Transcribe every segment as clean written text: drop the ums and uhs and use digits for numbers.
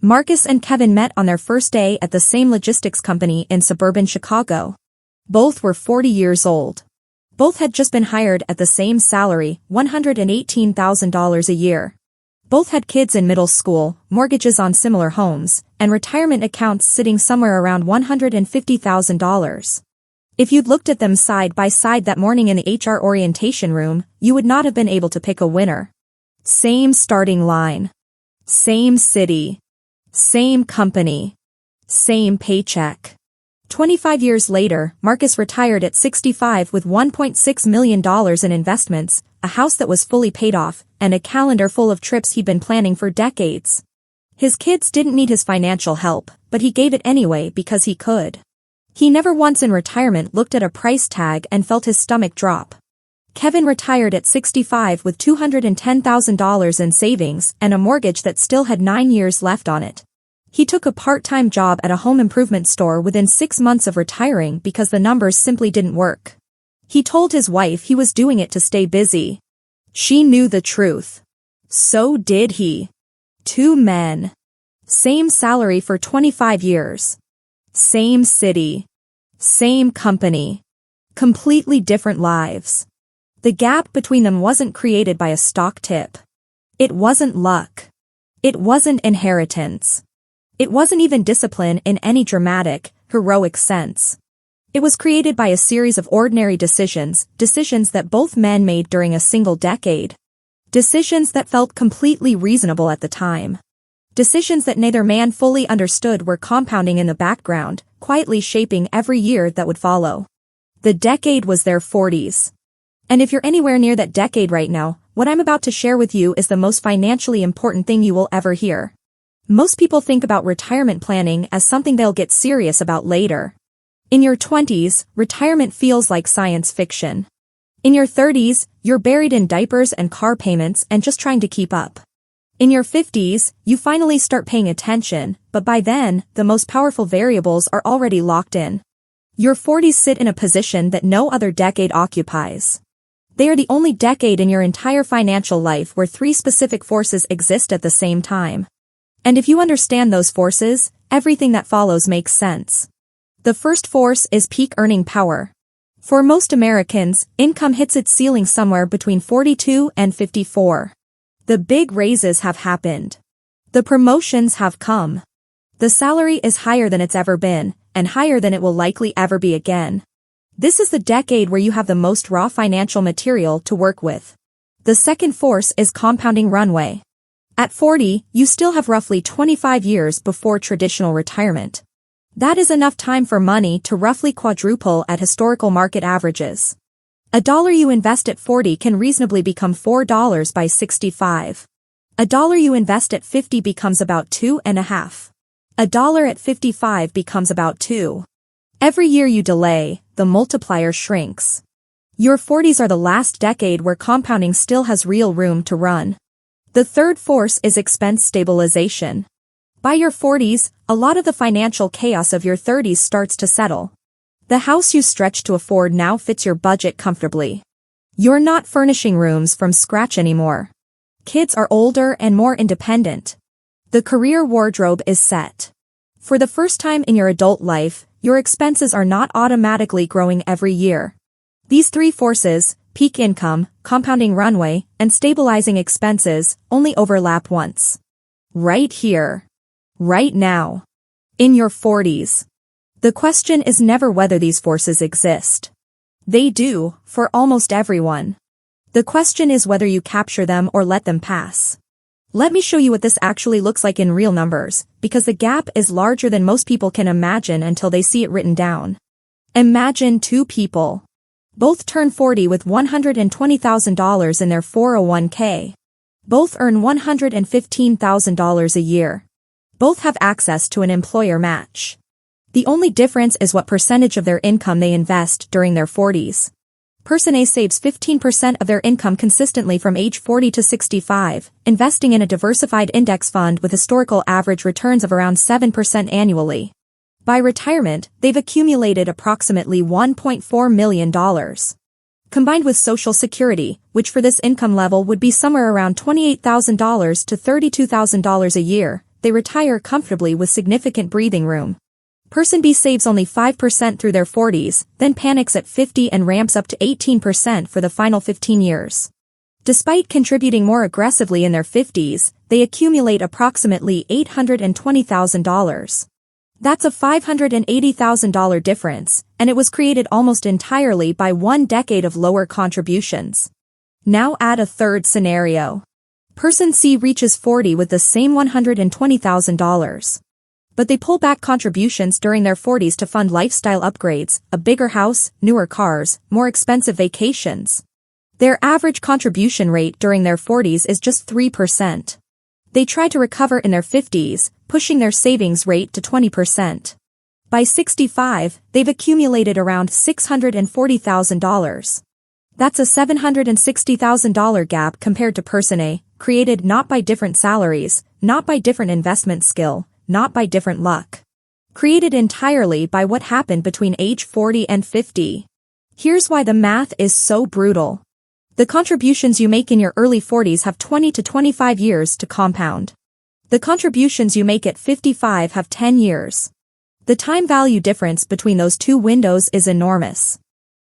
Marcus and Kevin met on their first day at the same logistics company in suburban Chicago. Both were 40 years old. Both had just been hired at the same salary, $118,000 a year. Both had kids in middle school, mortgages on similar homes, and retirement accounts sitting somewhere around $150,000. If you'd looked at them side by side that morning in the HR orientation room, you would not have been able to pick a winner. Same starting line. Same city. Same company. Same paycheck. 25 years later, Marcus retired at 65 with $1.6 million in investments, a house that was fully paid off, and a calendar full of trips he'd been planning for decades. His kids didn't need his financial help, but he gave it anyway because he could. He never once in retirement looked at a price tag and felt his stomach drop. Kevin retired at 65 with $210,000 in savings and a mortgage that still had 9 years left on it. He took a part-time job at a home improvement store within 6 months of retiring because the numbers simply didn't work. He told his wife he was doing it to stay busy. She knew the truth. So did he. 2 men. Same salary for 25 years. Same city. Same company. Completely different lives. The gap between them wasn't created by a stock tip. It wasn't luck. It wasn't inheritance. It wasn't even discipline in any dramatic, heroic sense. It was created by a series of ordinary decisions that both men made during a single decade. Decisions that felt completely reasonable at the time. Decisions that neither man fully understood were compounding in the background, quietly shaping every year that would follow. The decade was their 40s. And if you're anywhere near that decade right now, what I'm about to share with you is the most financially important thing you will ever hear. Most people think about retirement planning as something they'll get serious about later. In your 20s, retirement feels like science fiction. In your 30s, you're buried in diapers and car payments and just trying to keep up. In your 50s, you finally start paying attention, but by then, the most powerful variables are already locked in. Your 40s sit in a position that no other decade occupies. They are the only decade in your entire financial life where 3 specific forces exist at the same time. And if you understand those forces, everything that follows makes sense. The first force is peak earning power. For most Americans, income hits its ceiling somewhere between 42 and 54. The big raises have happened. The promotions have come. The salary is higher than it's ever been, and higher than it will likely ever be again. This is the decade where you have the most raw financial material to work with. The second force is compounding runway. At 40, you still have roughly 25 years before traditional retirement. That is enough time for money to roughly quadruple at historical market averages. $1 you invest at 40 can reasonably become $4 by 65. $1 you invest at 50 becomes about 2.5. $1 at 55 becomes about 2. Every year you delay, the multiplier shrinks. Your 40s are the last decade where compounding still has real room to run. The third force is expense stabilization. By your 40s, a lot of the financial chaos of your 30s starts to settle. The house you stretched to afford now fits your budget comfortably. You're not furnishing rooms from scratch anymore. Kids are older and more independent. The career wardrobe is set. For the first time in your adult life, your expenses are not automatically growing every year. These 3 forces, peak income, compounding runway, and stabilizing expenses, only overlap once. Right here. Right now. In your 40s. The question is never whether these forces exist. They do, for almost everyone. The question is whether you capture them or let them pass. Let me show you what this actually looks like in real numbers, because the gap is larger than most people can imagine until they see it written down. Imagine 2 people. Both turn 40 with $120,000 in their 401k. Both earn $115,000 a year. Both have access to an employer match. The only difference is what percentage of their income they invest during their 40s. Person A saves 15% of their income consistently from age 40 to 65, investing in a diversified index fund with historical average returns of around 7% annually. By retirement, they've accumulated approximately $1.4 million. Combined with Social Security, which for this income level would be somewhere around $28,000 to $32,000 a year, they retire comfortably with significant breathing room. Person B saves only 5% through their 40s, then panics at 50 and ramps up to 18% for the final 15 years. Despite contributing more aggressively in their 50s, they accumulate approximately $820,000. That's a $580,000 difference, and it was created almost entirely by 1 decade of lower contributions. Now add a third scenario. Person C reaches 40 with the same $120,000. But they pull back contributions during their 40s to fund lifestyle upgrades, a bigger house, newer cars, more expensive vacations. Their average contribution rate during their 40s is just 3%. They try to recover in their 50s, pushing their savings rate to 20%. By 65, they've accumulated around $640,000. That's a $760,000 gap compared to person A, created not by different salaries, not by different investment skill, not by different luck. Created entirely by what happened between age 40 and 50. Here's why the math is so brutal. The contributions you make in your early 40s have 20 to 25 years to compound. The contributions you make at 55 have 10 years. The time value difference between those two windows is enormous.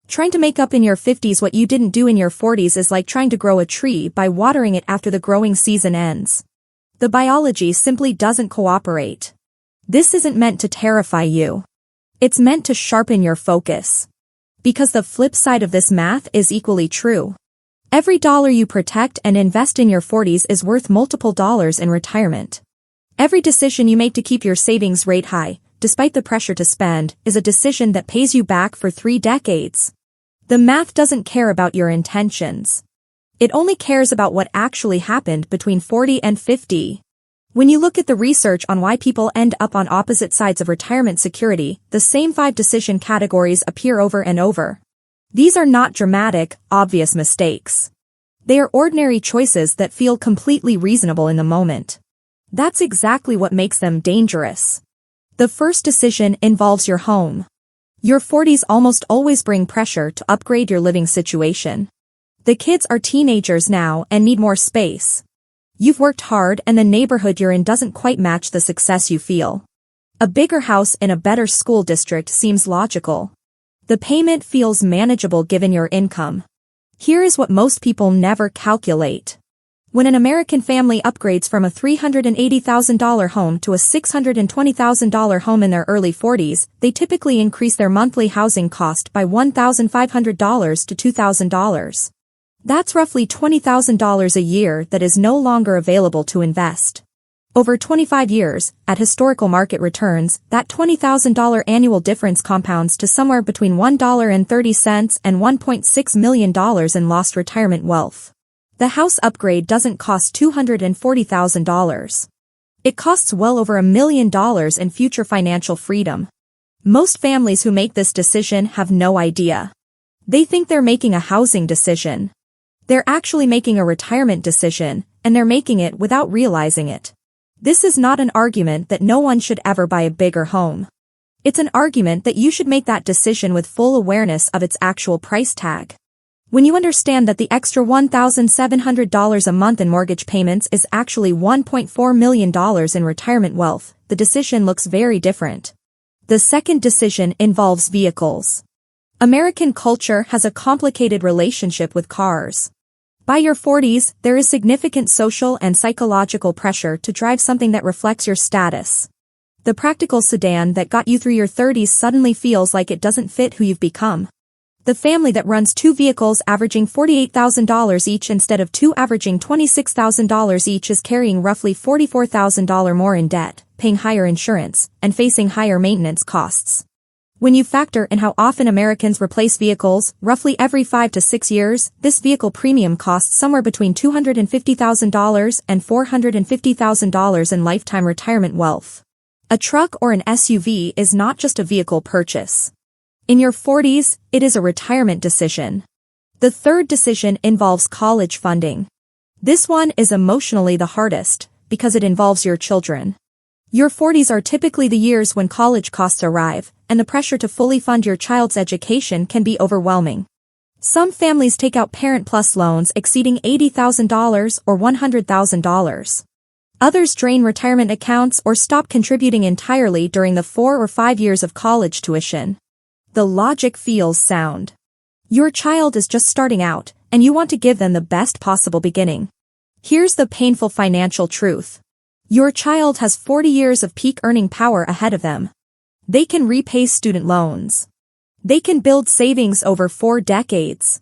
Trying to make up in your 50s what you didn't do in your 40s is like trying to grow a tree by watering it after the growing season ends. The biology simply doesn't cooperate. This isn't meant to terrify you. It's meant to sharpen your focus. Because the flip side of this math is equally true. Every dollar you protect and invest in your 40s is worth multiple dollars in retirement. Every decision you make to keep your savings rate high, despite the pressure to spend, is a decision that pays you back for 3 decades. The math doesn't care about your intentions. It only cares about what actually happened between 40 and 50. When you look at the research on why people end up on opposite sides of retirement security, the same 5 decision categories appear over and over. These are not dramatic, obvious mistakes. They are ordinary choices that feel completely reasonable in the moment. That's exactly what makes them dangerous. The first decision involves your home. Your 40s almost always bring pressure to upgrade your living situation. The kids are teenagers now and need more space. You've worked hard and the neighborhood you're in doesn't quite match the success you feel. A bigger house in a better school district seems logical. The payment feels manageable given your income. Here is what most people never calculate. When an American family upgrades from a $380,000 home to a $620,000 home in their early 40s, they typically increase their monthly housing cost by $1,500 to $2,000. That's roughly $20,000 a year that is no longer available to invest. Over 25 years, at historical market returns, that $20,000 annual difference compounds to somewhere between $1.30 and $1.6 million in lost retirement wealth. The house upgrade doesn't cost $240,000. It costs well over $1 million in future financial freedom. Most families who make this decision have no idea. They think they're making a housing decision. They're actually making a retirement decision, and they're making it without realizing it. This is not an argument that no one should ever buy a bigger home. It's an argument that you should make that decision with full awareness of its actual price tag. When you understand that the extra $1,700 a month in mortgage payments is actually $1.4 million in retirement wealth, the decision looks very different. The second decision involves vehicles. American culture has a complicated relationship with cars. By your 40s, there is significant social and psychological pressure to drive something that reflects your status. The practical sedan that got you through your 30s suddenly feels like it doesn't fit who you've become. The family that runs 2 vehicles averaging $48,000 each instead of 2 averaging $26,000 each is carrying roughly $44,000 more in debt, paying higher insurance, and facing higher maintenance costs. When you factor in how often Americans replace vehicles, roughly every 5 to 6 years, this vehicle premium costs somewhere between $250,000 and $450,000 in lifetime retirement wealth. A truck or an SUV is not just a vehicle purchase. In your 40s, it is a retirement decision. The third decision involves college funding. This one is emotionally the hardest, because it involves your children. Your 40s are typically the years when college costs arrive, and the pressure to fully fund your child's education can be overwhelming. Some families take out Parent Plus loans exceeding $80,000 or $100,000. Others drain retirement accounts or stop contributing entirely during the 4 or 5 years of college tuition. The logic feels sound. Your child is just starting out, and you want to give them the best possible beginning. Here's the painful financial truth. Your child has 40 years of peak earning power ahead of them. They can repay student loans. They can build savings over 4 decades.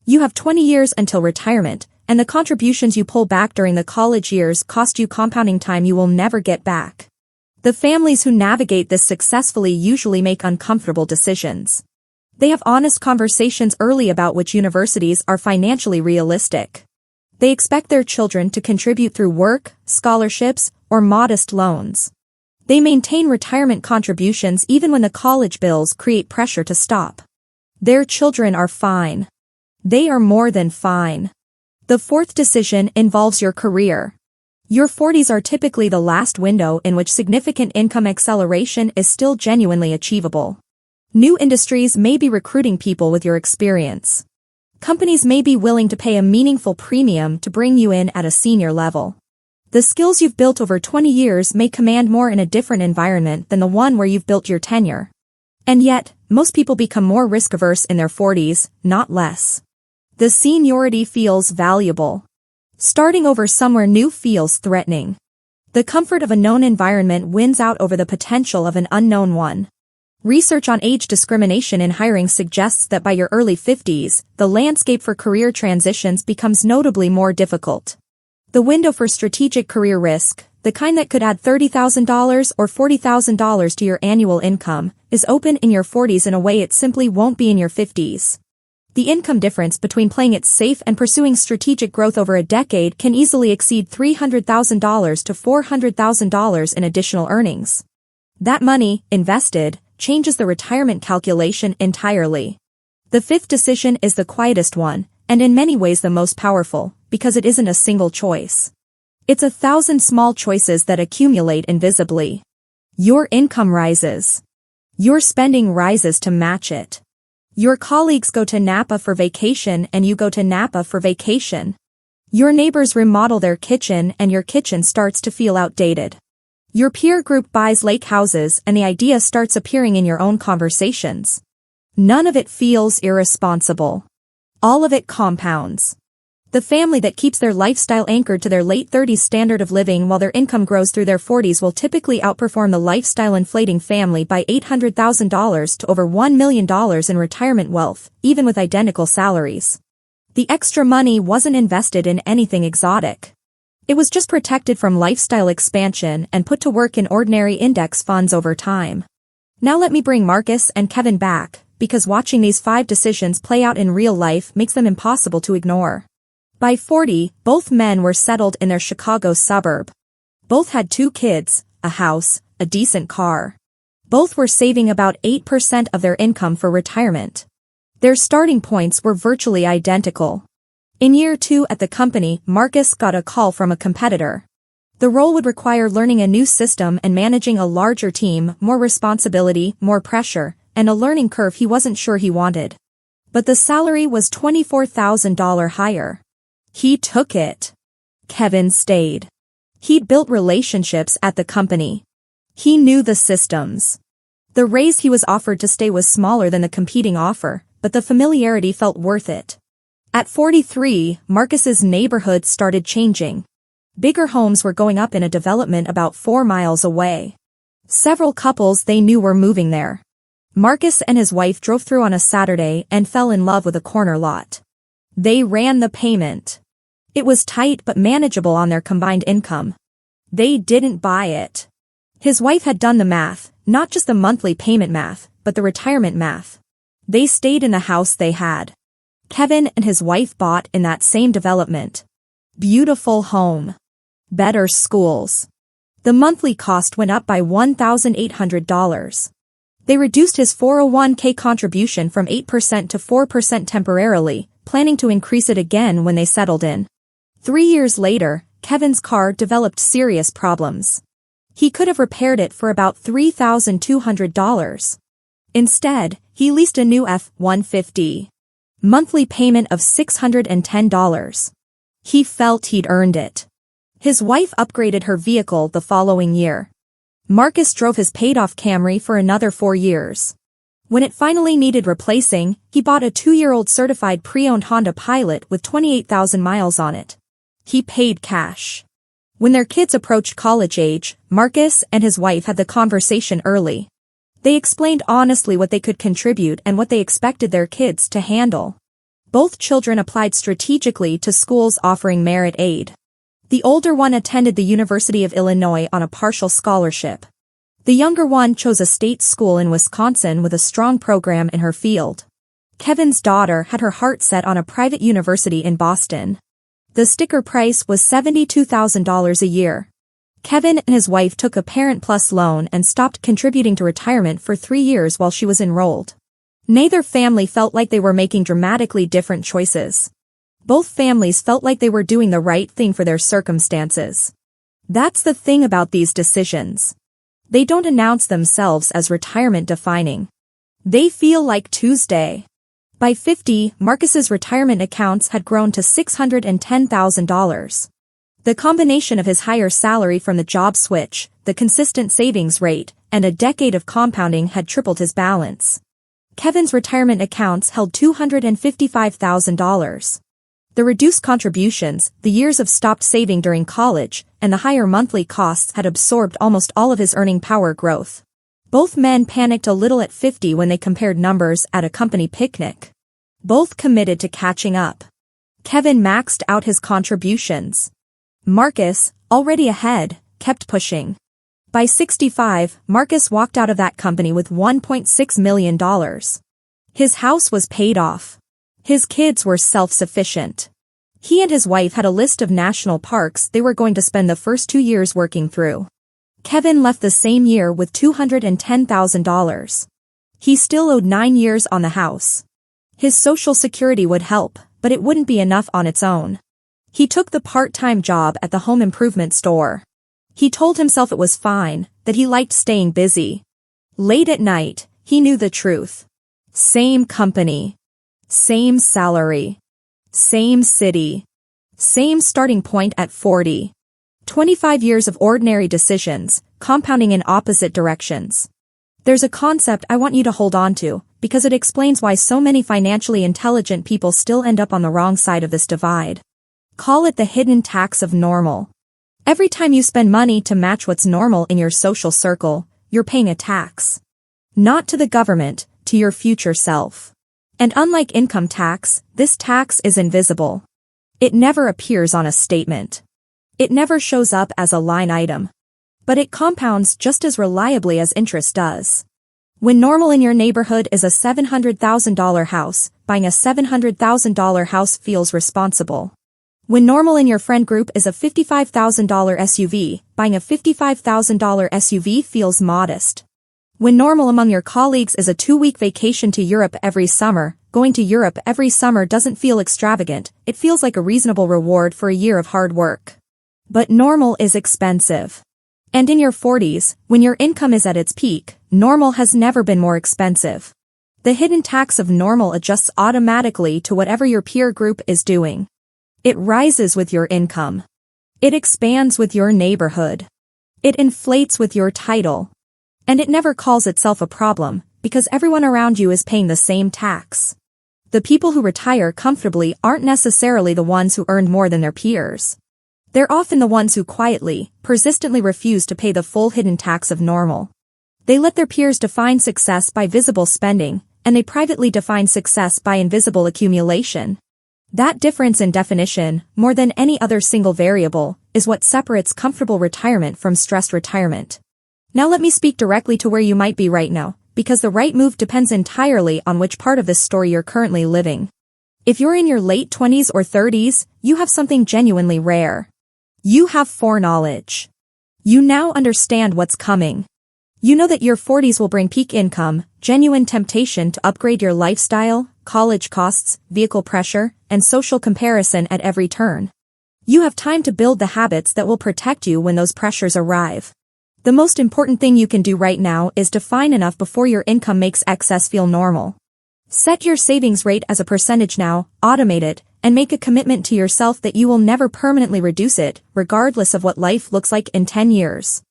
You have 20 years until retirement, and the contributions you pull back during the college years cost you compounding time you will never get back. The families who navigate this successfully usually make uncomfortable decisions. They have honest conversations early about which universities are financially realistic. They expect their children to contribute through work, scholarships, or modest loans. They maintain retirement contributions even when the college bills create pressure to stop. Their children are fine. They are more than fine. The fourth decision involves your career. Your 40s are typically the last window in which significant income acceleration is still genuinely achievable. New industries may be recruiting people with your experience. Companies may be willing to pay a meaningful premium to bring you in at a senior level. The skills you've built over 20 years may command more in a different environment than the one where you've built your tenure. And yet, most people become more risk-averse in their 40s, not less. The seniority feels valuable. Starting over somewhere new feels threatening. The comfort of a known environment wins out over the potential of an unknown one. Research on age discrimination in hiring suggests that by your early 50s, the landscape for career transitions becomes notably more difficult. The window for strategic career risk, the kind that could add $30,000 or $40,000 to your annual income, is open in your 40s in a way it simply won't be in your 50s. The income difference between playing it safe and pursuing strategic growth over a decade can easily exceed $300,000 to $400,000 in additional earnings. That money, invested, changes the retirement calculation entirely. The fifth decision is the quietest one, and in many ways the most powerful, because it isn't a single choice. It's 1,000 small choices that accumulate invisibly. Your income rises. Your spending rises to match it. Your colleagues go to Napa for vacation and you go to Napa for vacation. Your neighbors remodel their kitchen and your kitchen starts to feel outdated. Your peer group buys lake houses and the idea starts appearing in your own conversations. None of it feels irresponsible. All of it compounds. The family that keeps their lifestyle anchored to their late 30s standard of living while their income grows through their 40s will typically outperform the lifestyle inflating family by $800,000 to over $1 million in retirement wealth, even with identical salaries. The extra money wasn't invested in anything exotic. It was just protected from lifestyle expansion and put to work in ordinary index funds over time. Now let me bring Marcus and Kevin back, because watching these 5 decisions play out in real life makes them impossible to ignore. By 40, both men were settled in their Chicago suburb. Both had 2 kids, a house, a decent car. Both were saving about 8% of their income for retirement. Their starting points were virtually identical. In year 2 at the company, Marcus got a call from a competitor. The role would require learning a new system and managing a larger team, more responsibility, more pressure, and a learning curve he wasn't sure he wanted. But the salary was $24,000 higher. He took it. Kevin stayed. He'd built relationships at the company. He knew the systems. The raise he was offered to stay was smaller than the competing offer, but the familiarity felt worth it. At 43, Marcus's neighborhood started changing. Bigger homes were going up in a development about 4 miles away. Several couples they knew were moving there. Marcus and his wife drove through on a Saturday and fell in love with a corner lot. They ran the payment. It was tight but manageable on their combined income. They didn't buy it. His wife had done the math, not just the monthly payment math, but the retirement math. They stayed in the house they had. Kevin and his wife bought in that same development. Beautiful home. Better schools. The monthly cost went up by $1,800. They reduced his 401k contribution from 8% to 4% temporarily, planning to increase it again when they settled in. 3 years later, Kevin's car developed serious problems. He could have repaired it for about $3,200. Instead, he leased a new F-150. Monthly payment of $610. He felt he'd earned it. His wife upgraded her vehicle the following year. Marcus drove his paid-off Camry for another 4 years. When it finally needed replacing, he bought a 2-year-old certified pre-owned Honda Pilot with 28,000 miles on it. He paid cash. When their kids approached college age, Marcus and his wife had the conversation early. They explained honestly what they could contribute and what they expected their kids to handle. Both children applied strategically to schools offering merit aid. The older one attended the University of Illinois on a partial scholarship. The younger one chose a state school in Wisconsin with a strong program in her field. Kevin's daughter had her heart set on a private university in Boston. The sticker price was $72,000 a year. Kevin and his wife took a Parent Plus loan and stopped contributing to retirement for 3 years while she was enrolled. Neither family felt like they were making dramatically different choices. Both families felt like they were doing the right thing for their circumstances. That's the thing about these decisions. They don't announce themselves as retirement defining. They feel like Tuesday. By 50, Marcus's retirement accounts had grown to $610,000. The combination of his higher salary from the job switch, the consistent savings rate, and a decade of compounding had tripled his balance. Kevin's retirement accounts held $255,000. The reduced contributions, the years of stopped saving during college, and the higher monthly costs had absorbed almost all of his earning power growth. Both men panicked a little at 50 when they compared numbers at a company picnic. Both committed to catching up. Kevin maxed out his contributions. Marcus, already ahead, kept pushing. By 65, Marcus walked out of that company with $1.6 million. His house was paid off. His kids were self-sufficient. He and his wife had a list of national parks they were going to spend the first 2 years working through. Kevin left the same year with $210,000. He still owed 9 years on the house. His Social Security would help, but it wouldn't be enough on its own. He took the part-time job at the home improvement store. He told himself it was fine, that he liked staying busy. Late at night, he knew the truth. Same company. Same salary. Same city. Same starting point at 40. 25 years of ordinary decisions, compounding in opposite directions. There's a concept I want you to hold on to, because it explains why so many financially intelligent people still end up on the wrong side of this divide. Call it the hidden tax of normal. Every time you spend money to match what's normal in your social circle, you're paying a tax. Not to the government, to your future self. And unlike income tax, this tax is invisible. It never appears on a statement. It never shows up as a line item. But it compounds just as reliably as interest does. When normal in your neighborhood is a $700,000 house, buying a $700,000 house feels responsible. When normal in your friend group is a $55,000 SUV, buying a $55,000 SUV feels modest. When normal among your colleagues is a 2-week vacation to Europe every summer, going to Europe every summer doesn't feel extravagant, it feels like a reasonable reward for a year of hard work. But normal is expensive. And in your 40s, when your income is at its peak, normal has never been more expensive. The hidden tax of normal adjusts automatically to whatever your peer group is doing. It rises with your income. It expands with your neighborhood. It inflates with your title. And it never calls itself a problem, because everyone around you is paying the same tax. The people who retire comfortably aren't necessarily the ones who earned more than their peers. They're often the ones who quietly, persistently refuse to pay the full hidden tax of normal. They let their peers define success by visible spending, and they privately define success by invisible accumulation. That difference in definition, more than any other single variable, is what separates comfortable retirement from stressed retirement. Now let me speak directly to where you might be right now, because the right move depends entirely on which part of this story you're currently living. If you're in your late 20s or 30s, you have something genuinely rare. You have foreknowledge. You now understand what's coming. You know that your 40s will bring peak income, genuine temptation to upgrade your lifestyle, college costs, vehicle pressure, and social comparison at every turn. You have time to build the habits that will protect you when those pressures arrive. The most important thing you can do right now is define enough before your income makes excess feel normal. Set your savings rate as a percentage now, automate it, and make a commitment to yourself that you will never permanently reduce it, regardless of what life looks like in 10 years.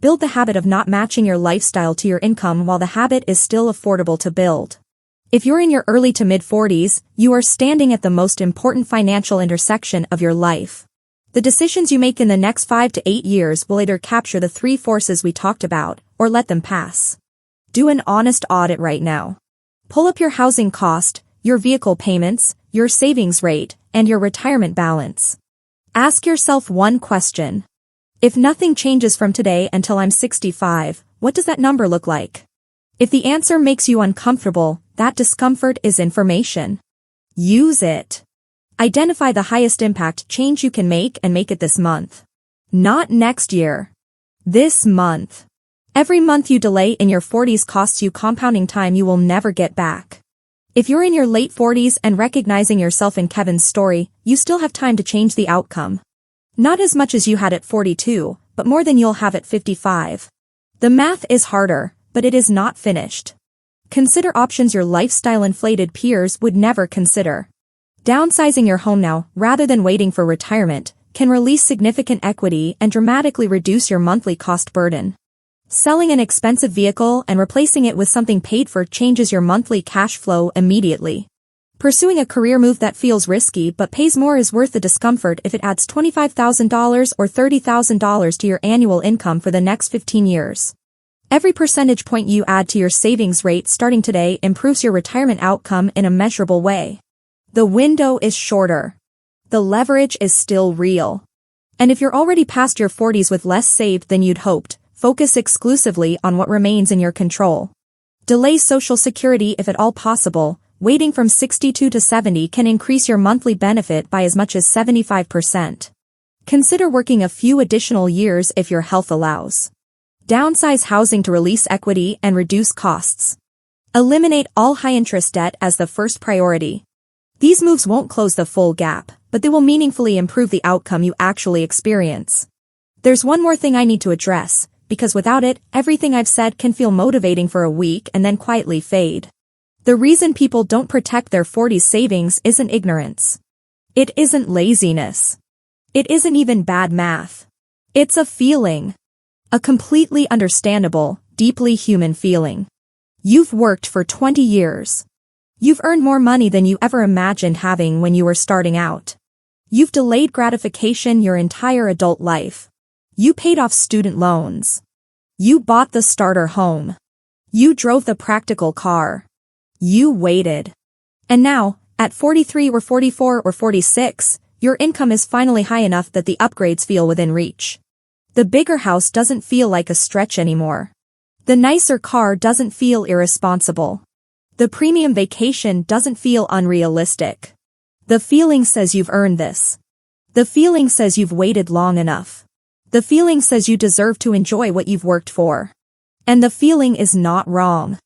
Build the habit of not matching your lifestyle to your income while the habit is still affordable to build. If you're in your early to mid-40s, you are standing at the most important financial intersection of your life. The decisions you make in the next 5 to 8 years will either capture the three forces we talked about, or let them pass. Do an honest audit right now. Pull up your housing cost, your vehicle payments, your savings rate, and your retirement balance. Ask yourself one question. If nothing changes from today until I'm 65, what does that number look like? If the answer makes you uncomfortable, that discomfort is information. Use it. Identify the highest impact change you can make and make it this month. Not next year. This month. Every month you delay in your 40s costs you compounding time you will never get back. If you're in your late 40s and recognizing yourself in Kevin's story, you still have time to change the outcome. Not as much as you had at 42, but more than you'll have at 55. The math is harder, but it is not finished. Consider options your lifestyle-inflated peers would never consider. Downsizing your home now, rather than waiting for retirement, can release significant equity and dramatically reduce your monthly cost burden. Selling an expensive vehicle and replacing it with something paid for changes your monthly cash flow immediately. Pursuing a career move that feels risky but pays more is worth the discomfort if it adds $25,000 or $30,000 to your annual income for the next 15 years. Every percentage point you add to your savings rate starting today improves your retirement outcome in a measurable way. The window is shorter. The leverage is still real. And if you're already past your 40s with less saved than you'd hoped, focus exclusively on what remains in your control. Delay Social Security if at all possible. Waiting from 62 to 70 can increase your monthly benefit by as much as 75%. Consider working a few additional years if your health allows. Downsize housing to release equity and reduce costs. Eliminate all high-interest debt as the first priority. These moves won't close the full gap, but they will meaningfully improve the outcome you actually experience. There's one more thing I need to address, because without it, everything I've said can feel motivating for a week and then quietly fade. The reason people don't protect their 40s savings isn't ignorance. It isn't laziness. It isn't even bad math. It's a feeling. A completely understandable, deeply human feeling. You've worked for 20 years. You've earned more money than you ever imagined having when you were starting out. You've delayed gratification your entire adult life. You paid off student loans. You bought the starter home. You drove the practical car. You waited. And now, at 43 or 44 or 46, your income is finally high enough that the upgrades feel within reach. The bigger house doesn't feel like a stretch anymore. The nicer car doesn't feel irresponsible. The premium vacation doesn't feel unrealistic. The feeling says you've earned this. The feeling says you've waited long enough. The feeling says you deserve to enjoy what you've worked for. And the feeling is not wrong.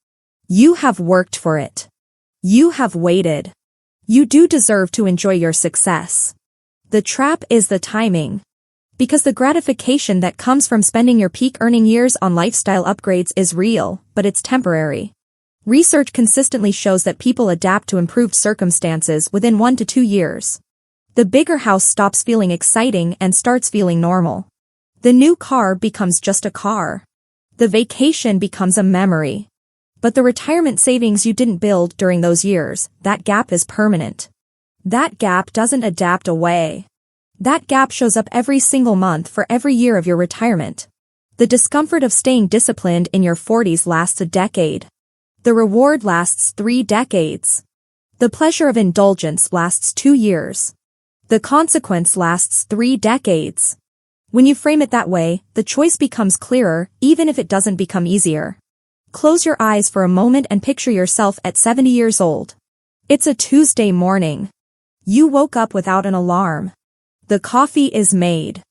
You have worked for it. You have waited. You do deserve to enjoy your success. The trap is the timing. Because the gratification that comes from spending your peak earning years on lifestyle upgrades is real, but it's temporary. Research consistently shows that people adapt to improved circumstances within 1 to 2 years. The bigger house stops feeling exciting and starts feeling normal. The new car becomes just a car. The vacation becomes a memory. But the retirement savings you didn't build during those years, that gap is permanent. That gap doesn't adapt away. That gap shows up every single month for every year of your retirement. The discomfort of staying disciplined in your 40s lasts a decade. The reward lasts 3 decades. The pleasure of indulgence lasts 2 years. The consequence lasts 3 decades. When you frame it that way, the choice becomes clearer, even if it doesn't become easier. Close your eyes for a moment and picture yourself at 70 years old. It's a Tuesday morning. You woke up without an alarm. The coffee is made.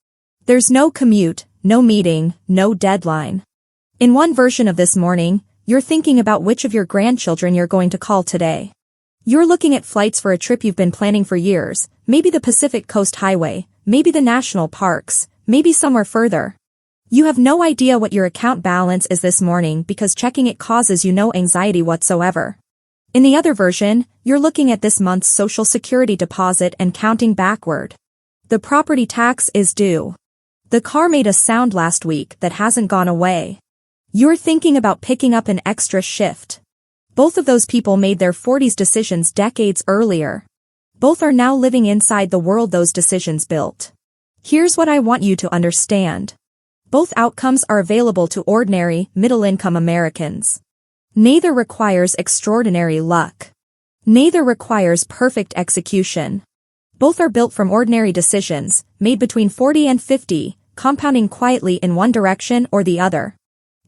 There's no commute, no meeting, no deadline. In one version of this morning, you're thinking about which of your grandchildren you're going to call today. You're looking at flights for a trip you've been planning for years, maybe the Pacific Coast Highway, maybe the national parks, maybe somewhere further. You have no idea what your account balance is this morning because checking it causes you no anxiety whatsoever. In the other version, you're looking at this month's Social Security deposit and counting backward. The property tax is due. The car made a sound last week that hasn't gone away. You're thinking about picking up an extra shift. Both of those people made their 40s decisions decades earlier. Both are now living inside the world those decisions built. Here's what I want you to understand. Both outcomes are available to ordinary, middle-income Americans. Neither requires extraordinary luck. Neither requires perfect execution. Both are built from ordinary decisions, made between 40 and 50, compounding quietly in one direction or the other.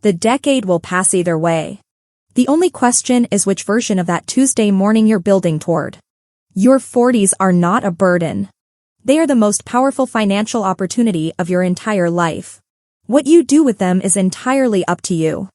The decade will pass either way. The only question is which version of that Tuesday morning you're building toward. Your 40s are not a burden. They are the most powerful financial opportunity of your entire life. What you do with them is entirely up to you.